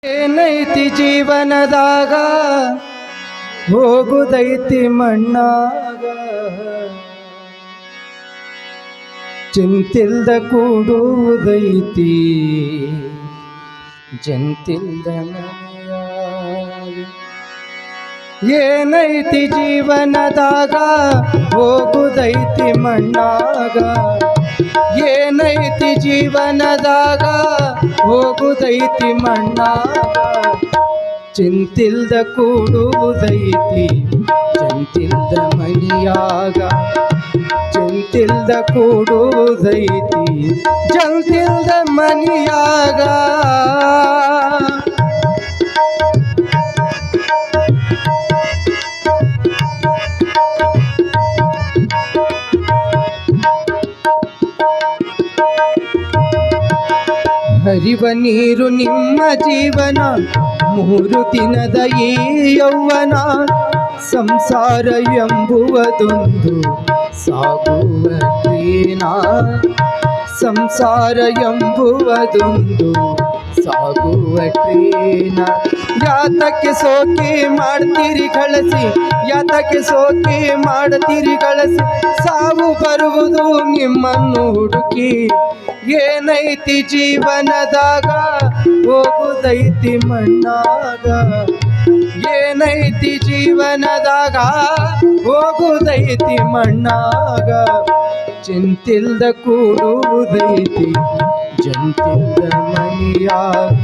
ಏನೈತಿ ಜೀವನದಾಗ ಹೋಗುದೈತಿ ಮಣ್ಣಾಗ, ಚಿಂತಿಲ್ದ ಕೂಡುವುದೈತಿ ಜಂತಿಲ್ದ ಮನೆಯಾಗ. ಏನೈತಿ ಜೀವನದಾಗ ಹೋಗುದೈತಿ ಮಣ್ಣಾಗ, ಏನೈತಿ ಜೀವನದಾಗ ಹೋಗುದೈತಿ ಮಣ್ಣಾಗ, ಚಿಂತಿಲ್ದ ಕೂಡುವುದೈತಿ ಜಂತಿಲ್ದ ಮನಿಯಾಗ, ಚಿಂತಿಲ್ದ ಕೂಡುವುದೈತಿ ಜಂತಿಲ್ದ ಮನಿಯಾಗ. ಹರಿವ ನೀರು ನಿಮ್ಮ ಜೀವನ, 3 ದಿನದ ಈ ಯೌವನ, ಸಂಸಾರ ಎಂಬುವುದೊಂದು ಸಾಗುವ ಟ್ರೇನ, ಸಂಸಾರ ಎಂಬುವುದೊಂದು ಸಾಗುವ ಟ್ರೇನ. ಯಾತಕ್ಕೆ ಸೋಕಿ ಮಾಡ್ತೀರಿ ಗಳಸಿ, ಯಾತಕ್ಕೆ ಸೋಕಿ ಮಾಡ್ತೀರಿ ಗಳಸಿ, ಸಾವು ಬರುವುದು ನಿಮ್ಮನ್ನು ಹುಡುಕಿ. ಏನೈತಿ ಜೀವನದಾಗ ಹೋಗುದೈತಿ ಮಣ್ಣಾಗ, ಏನೈತಿ ಜೀವನದಾಗ ಹೋಗುದೈತಿ ಮಣ್ಣಾಗ, ಚಿಂತಿಲ್ದ ಕೂಡುವುದೈತಿ ಜಂತಿಲ್ದ ಮನಿಯಾಗ,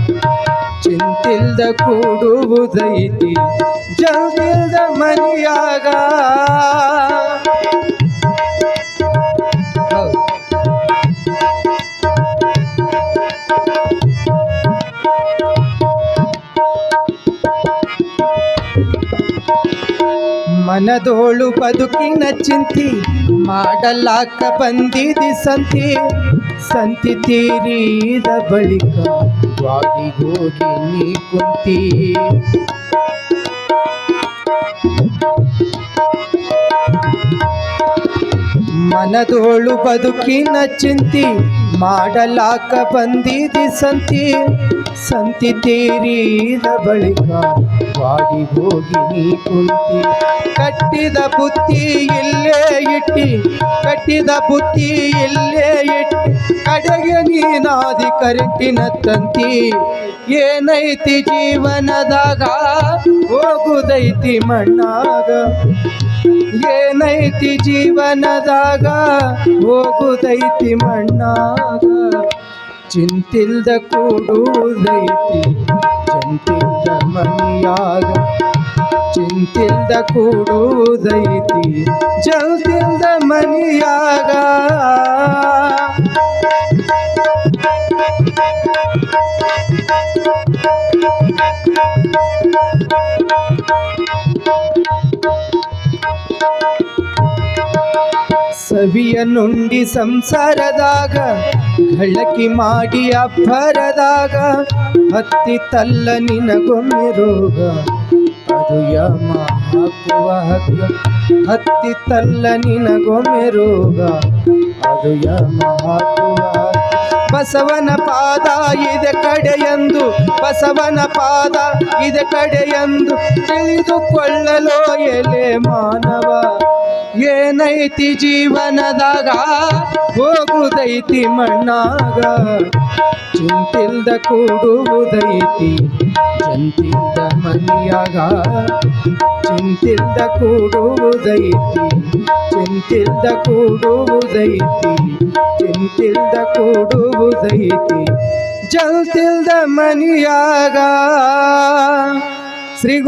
ಚಿಂತಿಲ್ದ ಕೂಡುವುದೈತಿ ಜಂತಿಲ್ದ ಮನಿಯಾಗ. ಮನದೋಳು ಬದುಕಿನ ಚಿಂತಿ ಮಾಡಲಾಕ ಬಂದಿದಿ ಸಂತಿ, ಸಂತಿ ತೀರಿದ ಬಳಿಕ ವಾಡಿಗೋಗಿ ನೀ ಕುಂತಿ. ಮನದೋಳು ಬದುಕಿನ ಚಿಂತಿ ಮಾಡಲಾಕ ಬಂದಿದಿ ಸಂತಿ, ಸಂತಿ ತೀರಿದ ಬಳಿಕ ವಾಡಿ ಹೋಗಿ ನೀ ಕುಂತಿ. ಕಟ್ಟಿದ ಬುತ್ತಿ ಇಲ್ಲೇ ಇಟ್ಟಿ, ಕಟ್ಟಿದ ಬುತ್ತಿ ಇಲ್ಲೇ ಇಟ್ಟಿ, ಕಡೆಗೆ ನೀನಾದಿ ಕರೆಂಟಿನ ತಂತಿ. ಏನೈತಿ ಜೀವನದಾಗ ಹೋಗುದೈತಿ ಮಣ್ಣಾಗ, ಏನೈತಿ ಜೀವನದಾಗ ಹೋಗುದೈತಿ ಮಣ್ಣಾಗ, ಚಿಂತಿಲ್ದ ಕೂಡುವುದೈತಿ ಜಂತಿಲ್ದ ಮನಿಯಾಗ, ಚಿಂತಿಲ್ದ ಕೂಡುವುದೈತಿ ಜಂತಿಲ್ದ ಮನಿಯಾಗ. ಸವಿಯ ನುಂಡಿ ಸಂಸಾರದಾಗ ಘಳಕಿ ಮಾಡಿ ಅಬ್ಬರದಾಗ, ಹತ್ತಿತಲ್ಲ ನಿನಗೊಮ್ಮೆ ರೋಗ ಅದು ಯಮ ಹಾಕುವ ಹಗ್ಗ, ಹತ್ತಿತಲ್ಲ ನಿನಗೊಮ್ಮೆ ರೋಗ ಅದು ಯಮ ಹಾಕುವ ಹಗ್ಗ. ಬಸವನ ಪಾದ ಇದೆ ಕಡೆಯೆಂದು, ಬಸವನ ಪಾದ ಇದೆ ಕಡೆಯೆಂದು ತಿಳಿದುಕೊಳ್ಳಲು ಎಲೆ ಮಾನವ. ಏನೈತಿ ಜೀವನದಾಗ ಹೋಗುದೈತಿ ಮಣ್ಣಾಗ, ಚಿಂತಿಲ್ದ ಕೂಡುವುದೈತಿ ಜಂತಿಲ್ದ ಮನಿಯಾಗ, ಚಿಂತಿಲ್ದ ಕೂಡುವುದೈತಿ ಚಿಂತಿಲ್ದ ಕೂಡುವುದೈತಿ ಚಿಂತಿಲ್ದ ಕೂಡುವುದೈತಿ ಜಂತಿಲ್ದ ಮನಿಯಾಗ. ಶ್ರೀ